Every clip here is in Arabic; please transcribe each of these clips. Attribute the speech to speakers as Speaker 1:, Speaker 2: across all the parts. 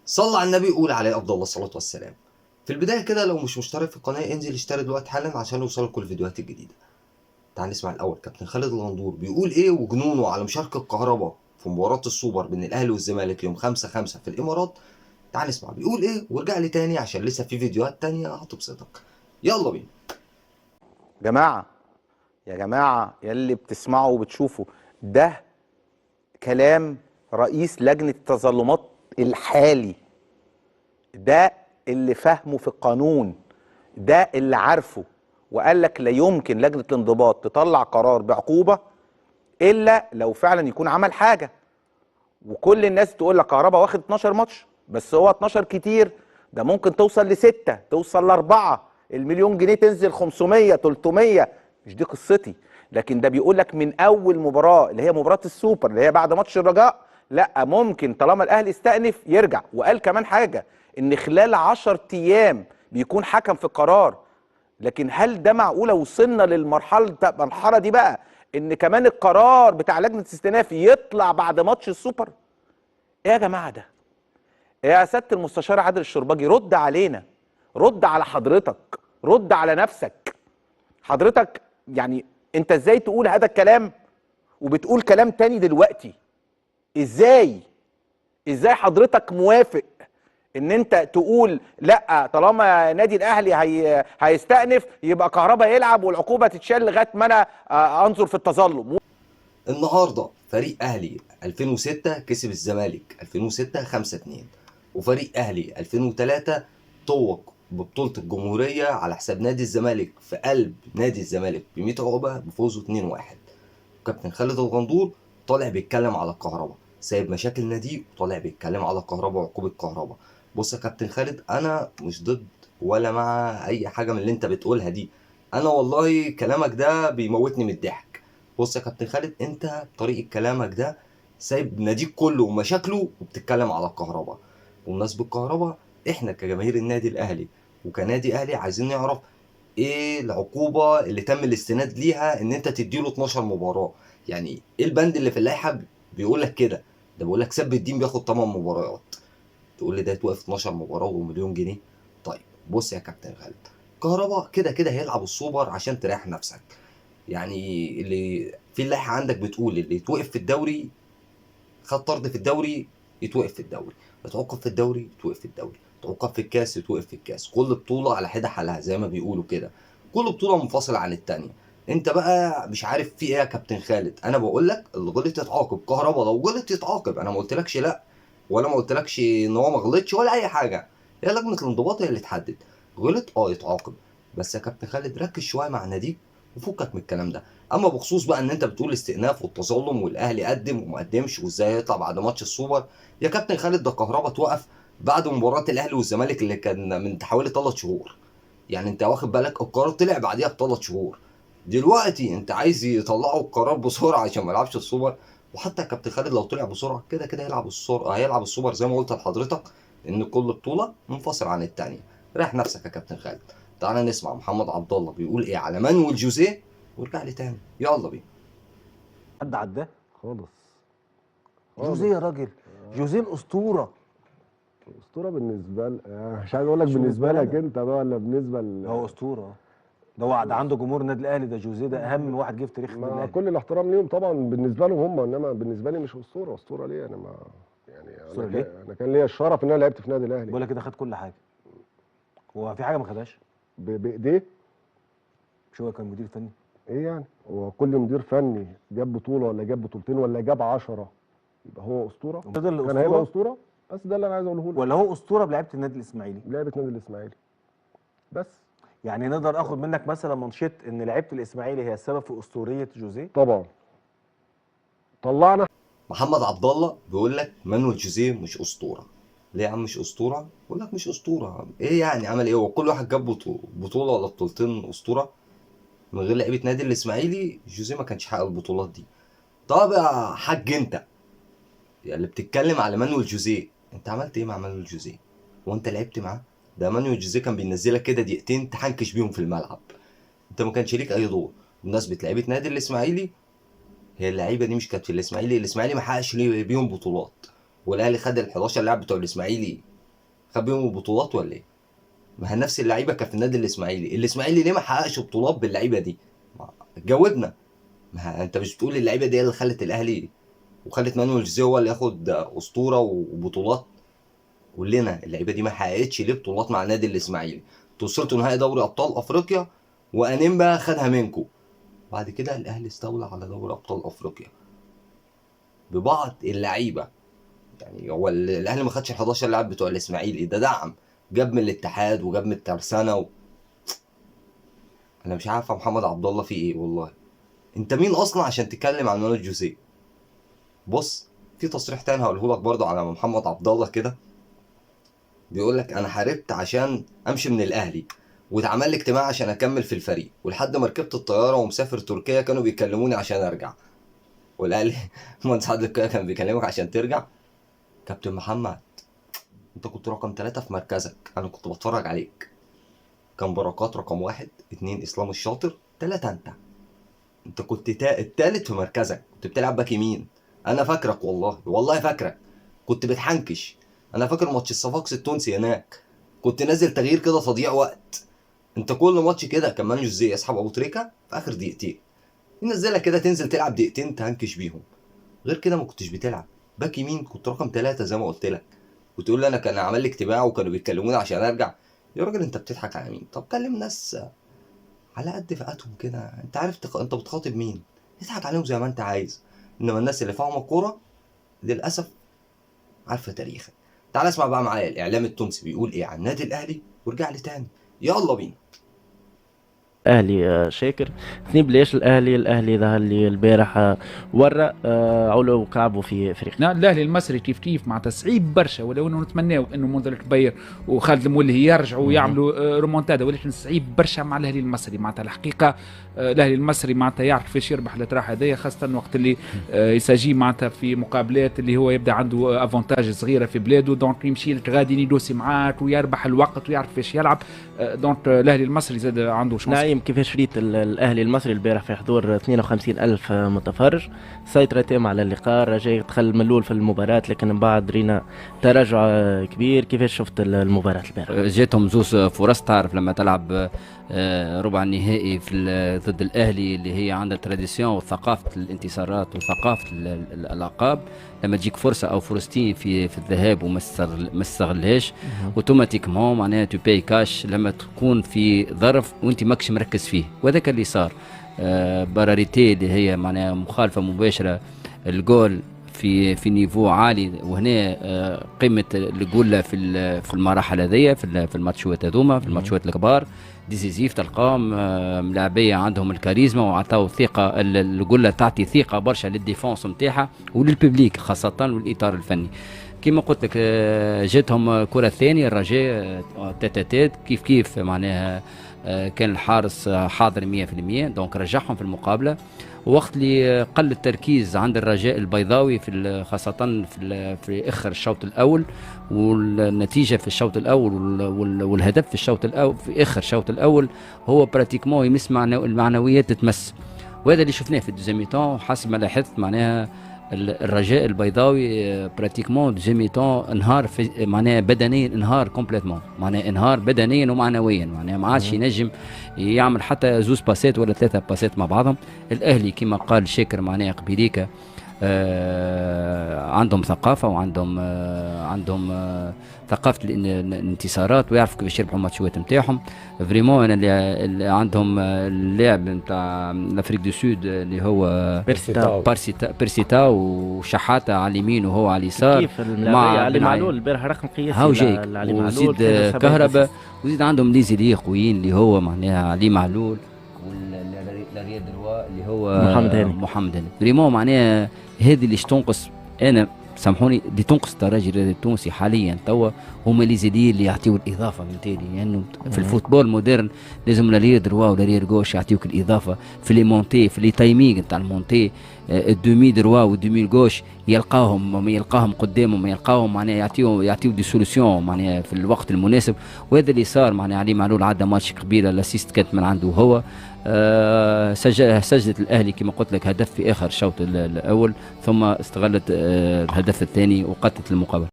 Speaker 1: صلى على النبي قول عليه افضل الصلاه والسلام. في البدايه كده لو مش مشترك في القناه انزل اشترك دلوقتي حالا عشان يوصلك كل الفيديوهات الجديده. تعال نسمع الاول كابتن خالد الغندور بيقول ايه وجنونه على مشاركه الكهرباء في مباراه السوبر بين الاهلي والزمالك يوم 5/5 في الامارات. تعال نسمع بيقول ايه وارجع لي تاني عشان لسه في فيديوهات تانية هتبسطك. يلا بينا.
Speaker 2: جماعة، يا جماعة يلي بتسمعوا وبتشوفوا ده كلام رئيس لجنة التظلمات الحالي. ده اللي فهمه في القانون، ده اللي عارفه، وقال لك لا يمكن لجنة الانضباط تطلع قرار بعقوبة إلا لو فعلا يكون عمل حاجة. وكل الناس تقول لك كهربا واخد 12 ماتش، بس هو 12 كتير، ده ممكن توصل لستة، توصل لأربعة، المليون جنيه تنزل 500 300. مش دي قصتي، لكن ده بيقول لك من أول مباراة اللي هي مباراة السوبر اللي هي بعد ماتش الرجاء، لا ممكن طالما الأهلي استأنف يرجع. وقال كمان حاجة، إن خلال 10 أيام بيكون حكم في القرار. لكن هل ده معقولة وصلنا المرحلة دي بقى، إن كمان القرار بتاع لجنة الاستئناف يطلع بعد ماتش السوبر؟ ايه يا جماعه ده؟ يا سياده المستشار عادل الشرباجي رد علينا، رد على حضرتك، رد على نفسك. حضرتك يعني انت ازاي تقول هذا الكلام وبتقول كلام تاني دلوقتي؟ ازاي حضرتك موافق ان انت تقول لا طالما نادي الاهلي هيستأنف يبقى كهربا يلعب والعقوبه تتشال لغايه ما انا انظر في التظلم؟
Speaker 1: النهارده فريق اهلي 2006 كسب الزمالك 2006 5-2، وفريق اهلي 2003 توج ببطولة الجمهورية على حساب نادي الزمالك في قلب نادي الزمالك ب 100 عقبة بفوزه 2-1. وكابتن خالد الغندور طالع بيتكلم على الكهرباء، سايب مشاكل ناديه وطالع بيتكلم على الكهرباء وعقوبة الكهرباء. بص يا كابتن خالد، انا مش ضد ولا مع اي حاجة من اللي انت بتقولها دي. انا والله كلامك ده بيموتني من الضحك. بص يا كابتن خالد، انت طريقة كلامك ده سايب ناديك كله ومشاكله وبتتكلم على الكهرباء. وبمناسبة الكهرباء، احنا كجماهير النادي الاهلي وكنادي اهلي عايزين نعرف ايه العقوبة اللي تم الاستناد ليها ان انت تديله 12 مباراة. يعني ايه البند اللي في اللائحة بيقول لك كده؟ ده بيقول لك سب الدين بياخد 8 مباريات، تقول لي ده يتوقف 12 مباراة ومليون جنيه؟ طيب بص يا كابتن خالد، كهربا كده كده هيلعب السوبر عشان تريح نفسك. يعني اللي في اللائحة عندك بتقول اللي يتوقف في الدوري، خد طرد في الدوري، يتوقف في الدوري، يتوقف في الدوري، يتوقف في الدوري، يتوقف في الكاس، يتوقف في الكاس. كل بطولة على حدة حالها زي ما بيقولوا كده، كل بطولة منفصلة عن التانية. انت بقى مش عارف في ايه يا كابتن خالد. انا بقول لك اللي غلط يتعاقب، كهربا لو غلط يتعاقب، انا ما قلتلكش لا، ولا ما قلتلكش ان هو ما غلطش ولا اي حاجة. هي لجنة الانضباط هي اللي تحدد. غلط يتعاقب. بس يا كابتن خالد ركز شوية مع ناديك وفكك من الكلام ده. اما بخصوص بقى ان انت بتقول استئناف والتظلم والاهلي قدم وما قدمش وازاي يطلع بعد ماتش السوبر، يا كابتن خالد ده كهربا توقف بعد مباراه الاهلي والزمالك اللي كان من حوالي 3 شهور. يعني انت واخد بالك القرار طلع بعديها ب3 شهور. دلوقتي انت عايز يطلعوا القرار بسرعه عشان ما يلعبش السوبر. وحتى يا كابتن خالد لو طلع بسرعه كده كده هيلعب السوبر، هيلعب السوبر زي ما قلت لحضرتك، ان كل بطوله منفصل عن الثانيه. ريح نفسك يا كابتن خالد. تعالى نسمع محمد عبد الله بيقول ايه على مانويل جوزيه وارجع لي تاني. يلا بينا.
Speaker 3: حد عداه
Speaker 4: خالص
Speaker 3: جوزيه
Speaker 4: خالص.
Speaker 3: يا راجل، جوزيه الاسطوره.
Speaker 4: اسطوره بالنسبه مش عايز اقول لك
Speaker 3: مش
Speaker 4: بالنسبه
Speaker 3: بالنسبه
Speaker 4: لك
Speaker 3: لنا،
Speaker 4: انت بقى ولا بالنسبه
Speaker 3: هو اسطوره. ده عنده جمهور النادي الاهلي، ده جوزيه ده اهم واحد جه في تاريخ النادي
Speaker 4: مع
Speaker 3: الاهلي.
Speaker 4: كل الاحترام ليهم طبعا بالنسبه لهم هم، انما بالنسبه لي مش اسطوره. اسطوره ليه؟ انا ما يعني
Speaker 3: اسطوره ليه؟
Speaker 4: انا كان ليا الشرف ان انا لعبت في نادي الاهلي.
Speaker 3: بقول لك كده خد كل حاجه، هو في حاجه ما خدهاش؟
Speaker 4: بايديه.
Speaker 3: مش هو كان مدير فني؟
Speaker 4: ايه يعني؟ هو كل مدير فني جاب بطوله ولا جاب بطولتين ولا جاب 10 يبقى هو اسطوره؟
Speaker 3: ده اللي
Speaker 4: كان هيبقى
Speaker 3: اسطوره،
Speaker 4: اسطوره. بس ده اللي انا عايز اقوله لك.
Speaker 3: ولا هو اسطوره بلعيبه النادي الاسماعيلي؟
Speaker 4: لعبه نادي الاسماعيلي بس.
Speaker 3: يعني نقدر اخد منك مثلا منشط ان لعيبه الاسماعيلي هي السبب في اسطوريه جوزيه؟
Speaker 4: طبعا طلعنا.
Speaker 1: محمد عبد الله بيقول لك مانويل جوزيه مش اسطوره. ليه يا عم مش اسطوره؟ بيقول لك مش اسطوره. ايه يعني عمل ايه؟ هو كل واحد جاب بطوله ولا بطولتين اسطوره؟ من غير لعيبه نادي الاسماعيلي جوزيه ما كانش حقق البطولات دي. طب يا حاج انت اللي بتتكلم على مانويل جوزيه، انت عملت ايه مع مانويل جوزيه؟ وانت لعبت معاه؟ ده مانويل جوزيه كان بينزلك كده دقيقتين تحنكش بيهم في الملعب، انت ما كانش ليك اي دور. بمناسبه لعيبه نادي الاسماعيلي، هي اللعيبه دي مش كانت في الاسماعيلي ما حققش بيهم بطولات، والاهلي خد ال 11 لاعب بتوع الاسماعيلي خد بيهم البطولات ولا ايه؟ ما هي نفس اللعيبه كانت في النادي الاسماعيلي ليه ما حققش بطولات باللعيبه دي؟ جاوبنا. ما انت مش بتقول اللعيبه دي اللي خلت الاهلي وخلت مانويل جوزيه هو اللي ياخد اسطوره وبطولات؟ قول لنا اللعيبه دي ما حققتش ليه بطولات مع النادي الاسماعيلي؟ وصلتوا نهائي دوري ابطال افريقيا وانيمبا خدها منكم، بعد كده الاهلي استولى على دوري ابطال افريقيا ببعض اللعيبه. يعني هو الاهلي ما خدش ال 11 لاعب بتوع الاسماعيلي، ده دعم، جاب من الاتحاد وجاب من الترسانه انا مش عارف يا محمد عبد الله في ايه والله. انت مين اصلا عشان تتكلم عن مانويل جوزيه؟ بص، في تصريح تاني هقوله لك برضه على محمد عبد الله كده، بيقول لك انا حاربت عشان امشي من الاهلي واتعمل لي اجتماع عشان اكمل في الفريق، ولحد ما ركبت الطياره ومسافر تركيا كانوا بيكلموني عشان ارجع. والاهلي مهندس عادل القيعي كان بيكلمك عشان ترجع؟ كابتن محمد، انت كنت رقم 3 في مركزك، انا كنت بتفرج عليك. كان بركات رقم 1، 2 اسلام الشاطر، 3 انت كنت التالت في مركزك، كنت بتلعب باك يمين. انا فاكرك والله فاكرك، كنت بتحنكش. انا فاكر ماتش الصفاقس التونسي هناك، كنت نازل تغيير كده تضييع وقت. انت كل ماتش كده كان مانويل جوزيه يسحب ابو تريكه في اخر دقيقتين، ينزلك كده تنزل تلعب دقيقتين تهنكش بيهم. غير كده ما كنتش بتلعب. باك يمين كنت رقم 3 زي ما قلت لك، وتقول لي انا كان عمل لي اجتماع وكانوا بيتكلموني عشان ارجع. يا راجل انت بتضحك على مين؟ طب كلم ناس على قد فئاتهم كده، انت عارف انت بتخاطب مين، اضحك عليهم زي ما انت عايز. انما الناس اللي فاهمه الكوره للاسف عارفه تاريخك. تعال اسمع بقى معايا الاعلام التونسي بيقول ايه عن النادي الاهلي وارجع لي تاني، يلا بينا.
Speaker 5: اهلي شاكر 2-0 الاهلي ظهر لي البارح ورا علو كعبه في افريقيا.
Speaker 6: نعم الاهلي المصري كيف معناتها صعيب برشا، ولو انه نتمناو انه منذر الكبير وخالد المولي يرجعوا ويعملوا رومونتادا، ولكن صعيب برشا مع الاهلي المصري. معناتها الحقيقه الاهلي المصري معناتها يعرف كيفاش يربح الاطراح هذايا، خاصه وقت اللي يساجي معناتها في مقابلات اللي هو يبدا عنده افونتاج صغيره في بلاده، دونك يمشي لك غادي يدوسي معاك ويربح الوقت ويعرف كيفاش يلعب. دونك الاهلي المصري زاد عنده شانس.
Speaker 5: نعيم، كيفاش ريت الاهلي المصري البارح في حضور 52,000 متفرج؟ سيطرة تامة على اللقاء، الرجاء دخل ملول في المباراة لكن من بعد رينا تراجع كبير. كيفاش شفت المباراة البارح؟
Speaker 7: جاتهم زوز فرص، تعرف لما تلعب ربع النهائي في ضد الاهلي اللي هي عندها تراديسيون وثقافه الانتصارات وثقافه الالقاب، لما تجيك فرصه او فرصتين في الذهاب وما استغلهاش اوتوماتيكمون معناها تو باي كاش لما تكون في ظرف وانت ماكش مركز فيه، وهذاك اللي صار. براريتي اللي هي معناها مخالفه مباشره الجول في نيفو عالي، وهنا قيمه الجولة في المراحل هذيا في الماتشات هذوما، في الماتشات الكبار ديزيزيف تلقاهم ملاعبيه عندهم الكاريزما وعطاو ثقه. الجولة تعطي ثقه برشا للديفونس نتاعها وللببليك خاصه والاطار الفني. كما قلت لك جاتهم كره ثانيه الرجاء تاتات كيف معناها كان الحارس حاضر 100%، دونك رجعهم في المقابله. وقت اللي قل التركيز عند الرجاء البيضاوي خاصة في آخر الشوط الأول، والنتيجة في الشوط الأول والهدف في الشوط الأول في آخر الشوط الأول هو براتيكمون يمس المعنويات تتمس، وهذا اللي شفناه في الدوزيميتون. حسب ما لاحظت معناها الرجاء البيضاوي براتيكمون دوزيميتون انهار معناها بدنيا، انهار كومبليتمون، معناها انهار بدنيا ومعنويا، معناها ما عادش ينجم يعمل حتى زوز باسات ولا 3 باسات مع بعضهم. الاهلي كما قال شاكر معناها قبيليكا عندهم ثقافه وعندهم عندهم ثقافه الانتصارات ويعرفوا كيفاش يربحوا الماتشات نتاعهم. فريمون اللي عندهم اللاعب نتاع الافريق دو سود اللي هو بيرسيتا وشحاته على اليمين وهو على اليسار،
Speaker 5: كيف مع علي معلول البارح رقم قياسي
Speaker 7: هاو جايك، وزيد كهرباء، وزيد عندهم ليزي قويين اللي هو معناها علي معلول والرياض دروا اللي هو محمد هاني. فريمون معناها هذه اللي تنقص، انا سامحوني اللي تنقص الترجي التونسي حاليا توا هما لي زيدي اللي يعطيو الاضافه من تالي، لانه يعني في الفوتبول مودرن لازم لا رير دروا ولا رير غوش يعطيوك الاضافه في لي مونتي، في لي تايمينغ نتاع المونتي. الدومي دروا والدومي غوش يلقاهم قدامهم، يلقاهم معناها يعطيو دي سوليسيون معناها في الوقت المناسب، وهذا اللي صار. معناها علي معلول عدى ماتش قبيله الاسيست كانت من عنده هو. سجلت الاهلي كما قلت لك هدف في اخر الشوط الاول، ثم استغلت الهدف الثاني وقتلت المقابله.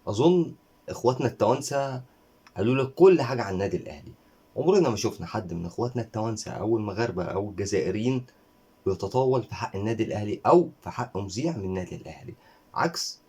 Speaker 1: اظن اخواتنا التوانسه قالوا لك كل حاجه عن النادي الاهلي. عمرنا ما شفنا حد من اخواتنا التوانسه او المغاربه او الجزائريين بيتطاول في حق النادي الاهلي او في حق مذيع من النادي الاهلي، عكس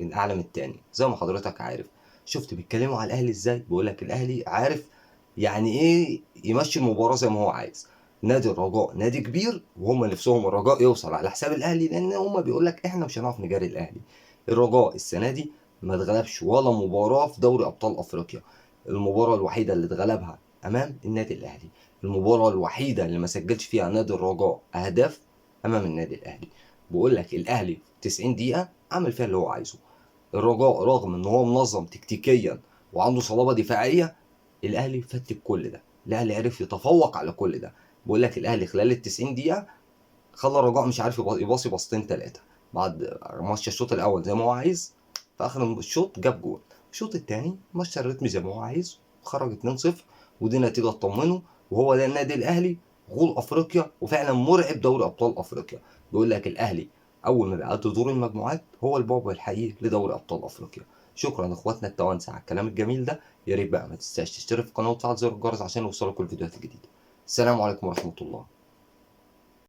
Speaker 1: الاعلام التاني. زي ما حضرتك عارف، شفت بيتكلموا على الاهلي ازاي؟ بيقول لك الاهلي عارف يعني ايه يمشي المباراه زي ما هو عايز. نادي الرجاء نادي كبير وهم نفسهم الرجاء يوصل على حساب الاهلي، لان هم بيقول لك احنا مش هنعرف نجاري الاهلي. الرجاء السنه دي ما اتغلبش ولا مباراه في دوري ابطال افريقيا. المباراه الوحيده اللي اتغلبها امام النادي الاهلي. المباراه الوحيده اللي ما سجلش فيها نادي الرجاء اهداف امام النادي الاهلي. بيقول لك الاهلي 90 دقيقه عمل فيها اللي هو عايزه. الرجاء رغم ان هو منظم تكتيكيا وعنده صلابه دفاعيه، الاهلي فتك كل ده. الاهلي عرف يتفوق على كل ده. بقول لك الاهلي خلال ال 90 دقيقه خلى الرجاء مش عارف يباصي باصتين ثلاثه. بعد ماشي الشوط الاول زي ما هو عايز، في اخر الشوط جاب جول. الشوط الثاني ماشي الريتم زي ما هو عايز، خرج 2-0، ودي نتيجه تطمنه. وهو ده النادي الاهلي، غول افريقيا وفعلا مرعب دوري ابطال افريقيا. بيقول لك الاهلي اول ما بيعدي دور المجموعات هو البعبع الحقيقي لدوري ابطال افريقيا. شكرا لاخواتنا التوانسه على الكلام الجميل ده. يا ريت بقى ما تنساش تشترك في القناه وتفعل زر الجرس عشان يوصلك كل الفيديوهات الجديده. السلام عليكم ورحمه الله.